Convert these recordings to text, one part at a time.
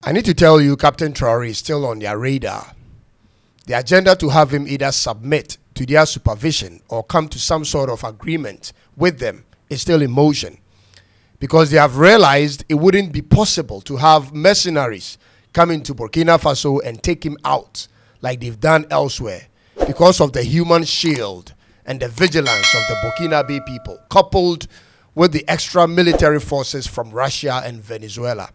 I need to tell you, Captain Traoré is still on their radar. The agenda to have him either submit to their supervision or come to some sort of agreement with them is still in motion, because they have realized it wouldn't be possible to have mercenaries come into Burkina Faso and take him out like they've done elsewhere, because of the human shield and the vigilance of the Burkinabe people, coupled with the extra military forces from Russia and Venezuela.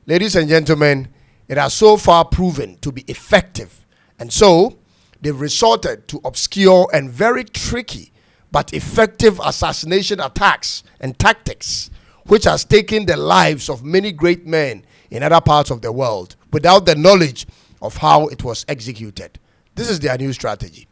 Ladies and gentlemen, it has so far proven to be effective, and so they've resorted to obscure and very tricky but effective assassination attacks and tactics, which has taken the lives of many great men in other parts of the world without the knowledge of how it was executed. This is their new strategy.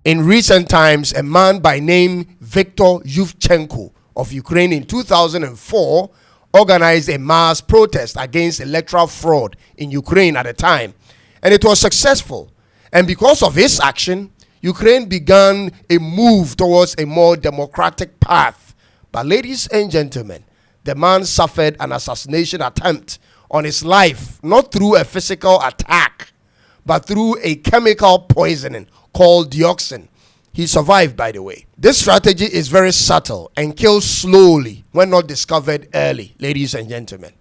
In recent times, a man by name Viktor Yushchenko of Ukraine in 2004 organized a mass protest against electoral fraud in Ukraine at the time, and it was successful. And because of his action, Ukraine began a move towards a more democratic path. But ladies and gentlemen, the man suffered an assassination attempt on his life, not through a physical attack, but through a chemical poisoning called dioxin. He survived, by the way. This strategy is very subtle and kills slowly when not discovered early, ladies and gentlemen.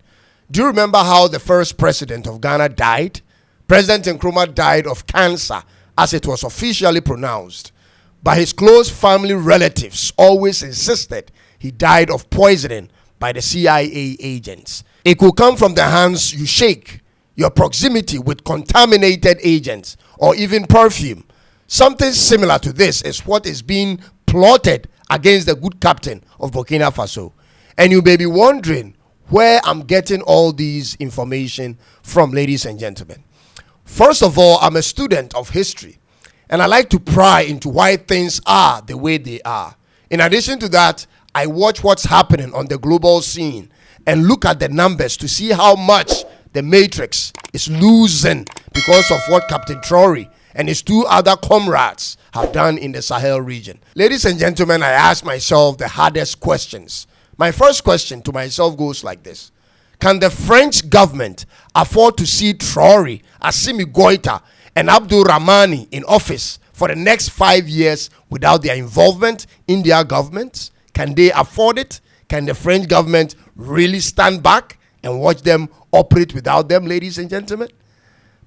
Do you remember how the first president of Ghana died? President Nkrumah died of cancer, as it was officially pronounced. But his close family relatives always insisted he died of poisoning by the CIA agents. It could come from the hands you shake, your proximity with contaminated agents, or even perfume. Something similar to this is what is being plotted against the good captain of Burkina Faso. And you may be wondering where I'm getting all these information from, ladies and gentlemen. First of all, I'm a student of history, and I like to pry into why things are the way they are. In addition to that, I watch what's happening on the global scene and look at the numbers to see how much the Matrix is losing because of what Captain Traoré and his two other comrades have done in the Sahel region. Ladies and gentlemen, I ask myself the hardest questions. My first question to myself goes like this: can the French government afford to see Traoré, Assimi Goïta, and Abdul Rahmani in office for the next 5 years without their involvement in their governments? Can they afford it? Can the French government really stand back and watch them operate without them, ladies and gentlemen?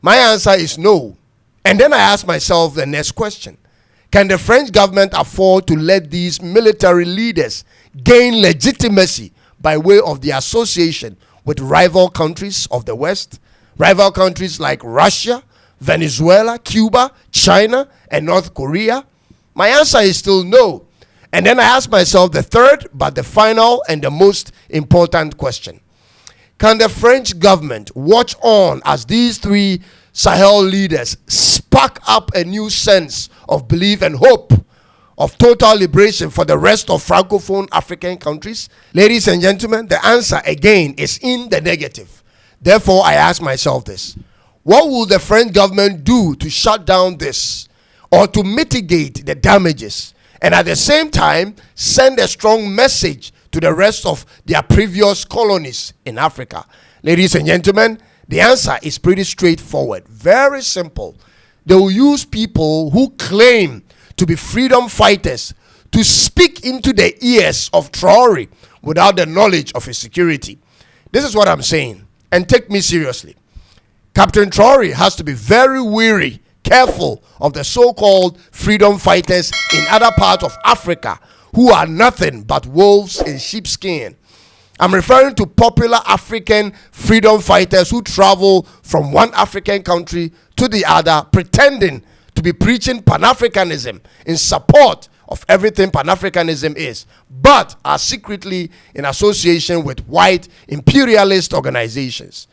My answer is no. And then I ask myself the next question: can the French government afford to let these military leaders gain legitimacy by way of the association with rival countries of the West? Rival countries like Russia, Venezuela, Cuba, China, and North Korea? My answer is still no. And then I ask myself the third, but the final and the most important question: can the French government watch on as these three Sahel leaders spark up a new sense of belief and hope of total liberation for the rest of Francophone African countries? Ladies and gentlemen, the answer again is in the negative. Therefore, I ask myself this: what will the French government do to shut down this or to mitigate the damages, and at the same time send a strong message to the rest of their previous colonies in Africa? Ladies and gentlemen, the answer is pretty straightforward, very simple. They will use people who claim to be freedom fighters to speak into the ears of Traoré without the knowledge of his security. This is what I'm saying, and take me seriously. Captain Traoré has to be very wary, careful of the so-called freedom fighters in other parts of Africa who are nothing but wolves in sheepskin. I'm referring to popular African freedom fighters who travel from one African country to the other, pretending to be preaching Pan-Africanism in support of everything Pan-Africanism is, but are secretly in association with white imperialist organizations.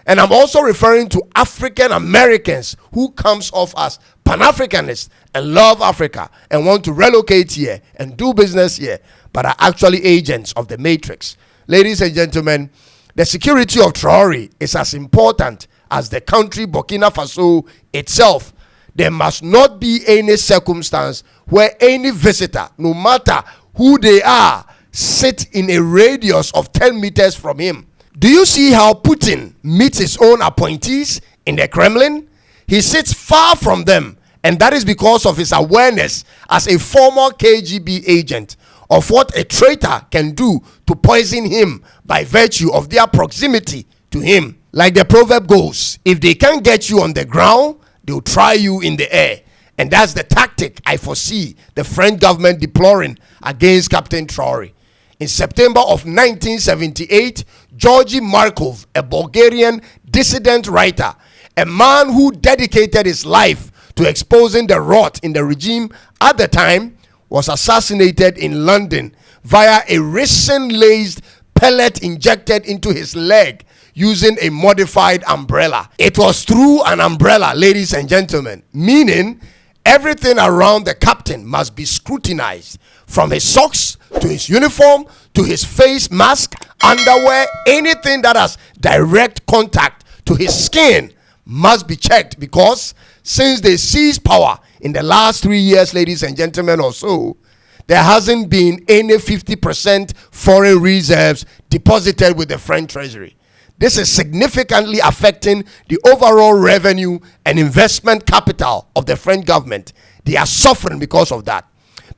And I'm also referring to African Americans who comes off as Pan-Africanists and love Africa and want to relocate here and do business here, but are actually agents of the Matrix. Ladies and gentlemen, the security of Traoré is as important as the country Burkina Faso itself. There must not be any circumstance where any visitor, no matter who they are, sit in a radius of 10 meters from him. Do you see how Putin meets his own appointees in the Kremlin? He sits far from them, and that is because of his awareness as a former KGB agent of what a traitor can do to poison him by virtue of their proximity to him. Like the proverb goes, if they can't get you on the ground, they'll try you in the air. And that's the tactic I foresee the French government deploring against Captain Traoré. In September of 1978, Georgy Markov, a Bulgarian dissident writer, a man who dedicated his life to exposing the rot in the regime at the time, was assassinated in London via a resin-laced pellet injected into his leg using a modified umbrella. It was through an umbrella, ladies and gentlemen, meaning everything around the captain must be scrutinized, from his socks to his uniform to his face mask, underwear, anything that has direct contact to his skin must be checked, because since they seized power in the last 3 years, ladies and gentlemen, or so, there hasn't been any 50% foreign reserves deposited with the French treasury. This is significantly affecting the overall revenue and investment capital of the French government. They are suffering because of that.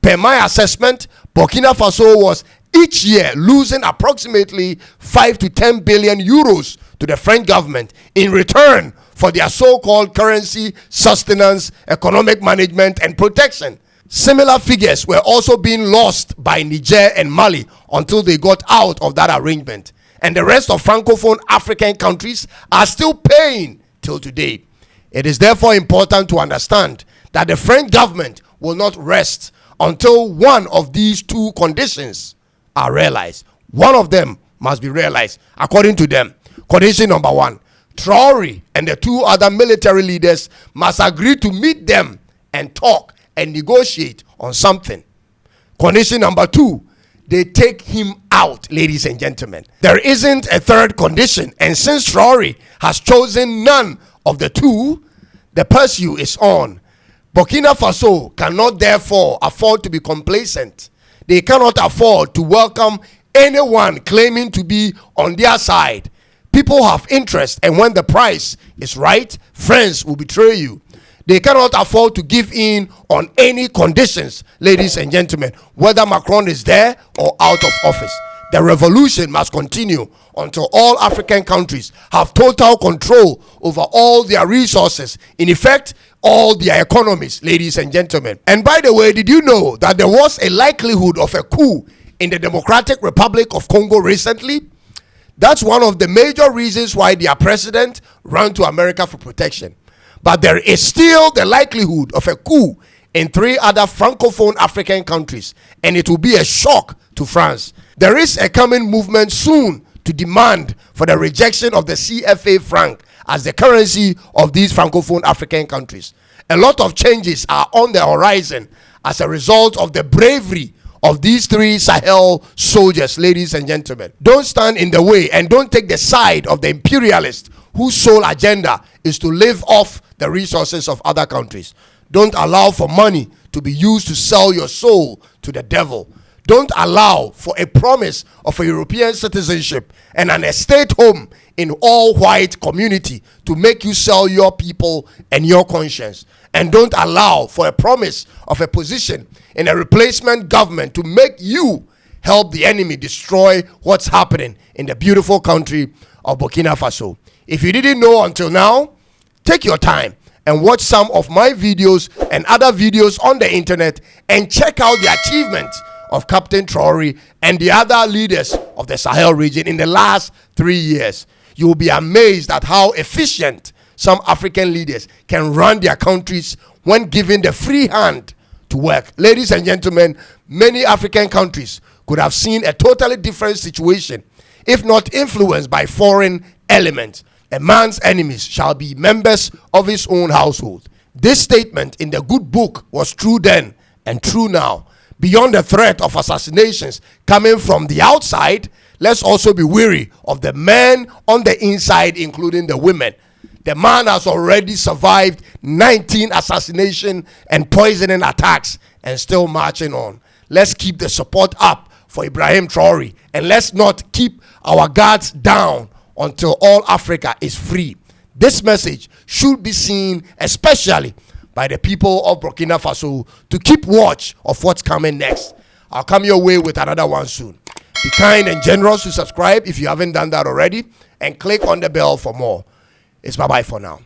Per my assessment, Burkina Faso was each year losing approximately 5 to 10 billion euros to the French government in return for their so-called currency sustenance, economic management, and protection. Similar figures were also being lost by Niger and Mali until they got out of that arrangement. And the rest of Francophone African countries are still paying till today. It is therefore important to understand that the French government will not rest until one of these two conditions are realized. One of them must be realized according to them. Condition number one, Traoré and the two other military leaders must agree to meet them and talk and negotiate on something. Condition number two, they take him out, ladies and gentlemen. There isn't a third condition, and since Traoré has chosen none of the two, the pursuit is on. Burkina Faso cannot therefore afford to be complacent. They cannot afford to welcome anyone claiming to be on their side. People have interest, and when the price is right, friends will betray you. They cannot afford to give in on any conditions, ladies and gentlemen, whether Macron is there or out of office. The revolution must continue until all African countries have total control over all their resources, in effect, all their economies, ladies and gentlemen. And by the way, did you know that there was a likelihood of a coup in the Democratic Republic of Congo recently? That's one of the major reasons why their president ran to America for protection. But there is still the likelihood of a coup in 3 other Francophone African countries, and it will be a shock to France. There is a coming movement soon to demand for the rejection of the CFA franc as the currency of these Francophone African countries. A lot of changes are on the horizon as a result of the bravery of these 3 Sahel soldiers, ladies and gentlemen. Don't stand in the way and don't take the side of the imperialists whose sole agenda is to live off the resources of other countries. Don't allow for money to be used to sell your soul to the devil. Don't allow for a promise of a European citizenship and an estate home in all-white community to make you sell your people and your conscience. And don't allow for a promise of a position in a replacement government to make you help the enemy destroy what's happening in the beautiful country of Burkina Faso. If you didn't know until now, take your time and watch some of my videos and other videos on the internet and check out the achievements of Captain Traoré and the other leaders of the Sahel region in the last 3 years. You will be amazed at how efficient some African leaders can run their countries when given the free hand to work. Ladies and gentlemen, many African countries could have seen a totally different situation if not influenced by foreign elements. A man's enemies shall be members of his own household. This statement in the good book was true then and true now. Beyond the threat of assassinations coming from the outside, let's also be wary of the men on the inside, including the women. The man has already survived 19 assassination and poisoning attacks and still marching on. Let's keep the support up for Ibrahim Traoré, and let's not keep our guards down until all Africa is free. This message should be seen especially by the people of Burkina Faso to keep watch of what's coming next. I'll come your way with another one soon. Be kind and generous to subscribe if you haven't done that already, and click on the bell for more. It's bye-bye for now.